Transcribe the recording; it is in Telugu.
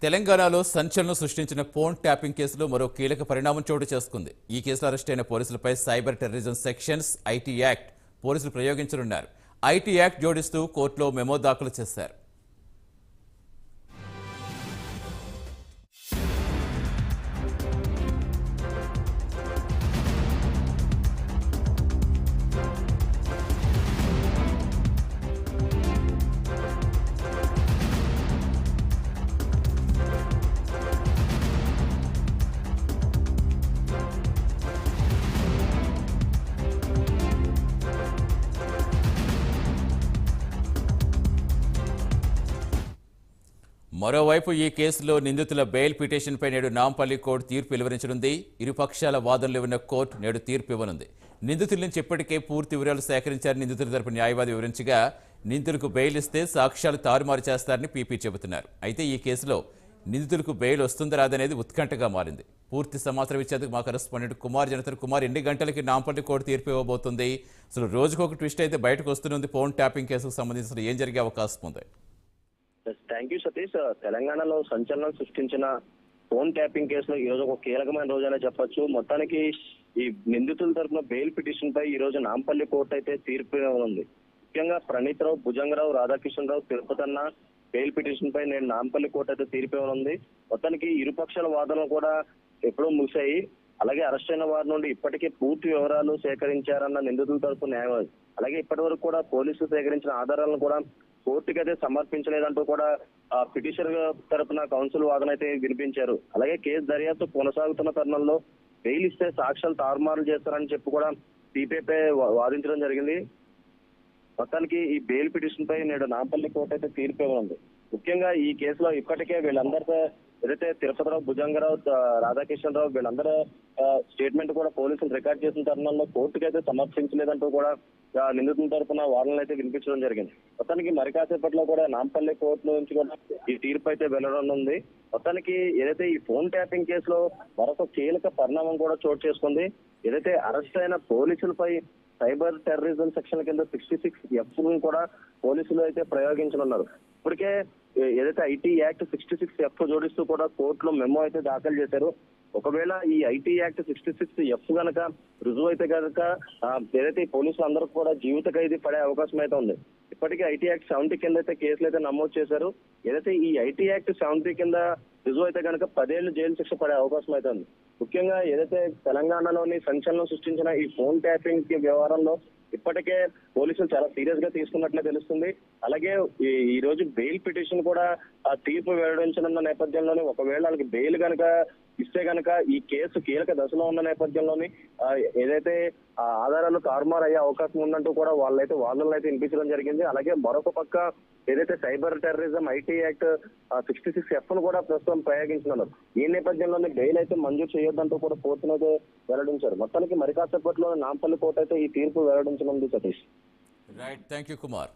తెలంగాణలో సంచలనం సృష్టించిన ఫోన్ ట్యాపింగ్ కేసులో మరో కీలక పరిణామం చోటు చేసుకుంది. ఈ కేసులో అరెస్ట్ అయిన పోలీసులపై cyber terrorism sections IT act పోలీసులు ప్రయోగించనున్నారు. ఐటీ యాక్ట్ జోడిస్తూ కోర్టులో మెమో దాఖలు చేశారు. మరోవైపు ఈ కేసులో నిందితుల బెయిల్ పిటిషన్పై నేడు నాంపల్లి కోర్టు తీర్పు వెలువరించనుంది. ఇరుపక్షాల వాదనలు ఉన్న కోర్టు నేడు తీర్పు ఇవ్వనుంది. నిందితుల నుంచి ఇప్పటికే పూర్తి వివరాలు సేకరించారని నిందితుల తరపు న్యాయవాది వివరించగా, నిందితులకు బెయిల్ ఇస్తే సాక్ష్యాలు తారుమారు చేస్తారని పీపీ చెబుతున్నారు. అయితే ఈ కేసులో నిందితులకు బెయిల్ వస్తుందా రాదనేది ఉత్కంఠగా మారింది. పూర్తి సమాచారం ఇచ్చేందుకు మా కరెస్పాండెంట్ కుమార్ జనతన్. కుమార్, ఎన్ని గంటలకి నాంపల్లి కోర్టు తీర్పు ఇవ్వబోతుంది? అసలు రోజుకొక ట్విస్ట్ అయితే బయటకు వస్తుంది. ఫోన్ ట్యాపింగ్ కేసుకు సంబంధించి ఏం జరిగే అవకాశం ఉంది? Thank you Satish. తెలంగాణలో సంచలనం సృష్టించిన ఫోన్ ట్యాపింగ్ కేసులో ఈ రోజు ఒక కీలకమైన రోజనే చెప్పొచ్చు. మొత్తానికి ఈ నిందితుల తరఫున బెయిల్ పిటిషన్ పై ఈ రోజు నాంపల్లి కోర్టు అయితే తీర్పు ఉంది. ముఖ్యంగా ప్రణీత్ రావు, భుజంగరావు, రాధాకిషన్ రావు, తిరుపతన్న బెయిల్ పిటిషన్ పై నేను నాంపల్లి కోర్టు అయితే తీర్పు ఉంది. మొత్తానికి ఇరుపక్షాల వాదనలు కూడా ఎప్పుడూ ముగిశాయి. అలాగే అరెస్ట్ అయిన వారి నుండి ఇప్పటికే పూర్తి వివరాలు సేకరించారన్న నిందితుల తరఫు న్యాయవాది, అలాగే ఇప్పటి వరకు కూడా పోలీసులు సేకరించిన ఆధారాలను కూడా కోర్టుకైతే సమర్పించలేదంటూ కూడా పిటిషనర్ తరపున కౌన్సిల్ వాదన అయితే వినిపించారు. అలాగే కేసు దర్యాప్తు కొనసాగుతున్న తరుణంలో బెయిల్ ఇస్తే సాక్ష్యాలు తారుమారు చేస్తారని చెప్పి కూడా సిపిఐపై వాదించడం జరిగింది. మొత్తానికి ఈ బెయిల్ పిటిషన్ పై నేడు నాంపల్లి కోర్టు అయితే తీర్పు ఇవ్వనుంది. ముఖ్యంగా ఈ కేసులో ఇప్పటికే వీళ్ళందరితో ఏదైతే తిరుపతిరావు, భుజంగరావు, రాధాకిషన్ రావు వీళ్ళందరూ స్టేట్మెంట్ కూడా పోలీసులు రికార్డ్ చేసిన తరుణంలో కోర్టుకు అయితే సమర్పించలేదంటూ కూడా నిందితుల తరఫున వాదనలు అయితే వినిపించడం జరిగింది. మొత్తానికి మరి కాసేపట్లో కూడా నాంపల్లి కోర్టు నుంచి కూడా ఈ తీర్పు అయితే వెళ్లనుంది. మొత్తానికి ఏదైతే ఈ ఫోన్ ట్యాపింగ్ కేసులో మరొక కీలక పరిణామం కూడా చోటు చేసుకుంది. ఏదైతే అరెస్ట్ అయిన పోలీసులపై సైబర్ టెర్రరిజం సెక్షన్ కింద 66F కూడా పోలీసులు అయితే ప్రయోగించనున్నారు. ఇప్పటికే ఏదైతే ఐటీ యాక్ట్ 66F జోడిస్తూ కూడా కోర్టులో మెమో అయితే దాఖలు చేశారు. ఒకవేళ ఈ ఐటీ యాక్ట్ 66F గనక రుజువు అయితే కనుక ఏదైతే పోలీసులు అందరూ కూడా జీవిత ఖైదీ పడే అవకాశం అయితే ఉంది. ఇప్పటికే ఐటీ యాక్ట్ 70 కింద అయితే కేసులు అయితే నమోదు చేశారు. ఏదైతే ఈ ఐటీ యాక్ట్ 70 కింద రుజువు అయితే కనుక 10 ఏళ్లు జైలు శిక్ష పడే అవకాశం అయితే ఉంది. ముఖ్యంగా ఏదైతే తెలంగాణలోని సంచలనం సృష్టించిన ఈ ఫోన్ ట్యాపింగ్ వ్యవహారంలో ఇప్పటికే పోలీసులు చాలా సీరియస్ గా తీసుకున్నట్లే తెలుస్తుంది. అలాగే ఈ రోజు బెయిల్ పిటిషన్ కూడా తీర్పు వెల్లడించనున్న నేపథ్యంలోని ఒకవేళ వాళ్ళకి బెయిల్ కనుక ఇస్తే కనుక ఈ కేసు కీలక దశలో ఉన్న నేపథ్యంలోని ఏదైతే ఆధారాలు తారుమారు అయ్యే అవకాశం ఉందంటూ కూడా వాళ్ళైతే వాదనలు అయితే వినిపించడం జరిగింది. అలాగే మరొక పక్క ఏదైతే cyber terrorism IT act 66F కూడా ప్రస్తుతం ప్రయోగించున్నారు. ఈ నేపథ్యంలోనే బెయిల్ అయితే మంజూరు చేయొద్దంటూ కూడా కోర్టును అయితే వెల్లడించారు. మొత్తానికి మరి కాసేపట్లో నాంపల్లి కోర్టు అయితే ఈ తీర్పు వెల్లడించనుంది. Satish, right, thank you Kumar.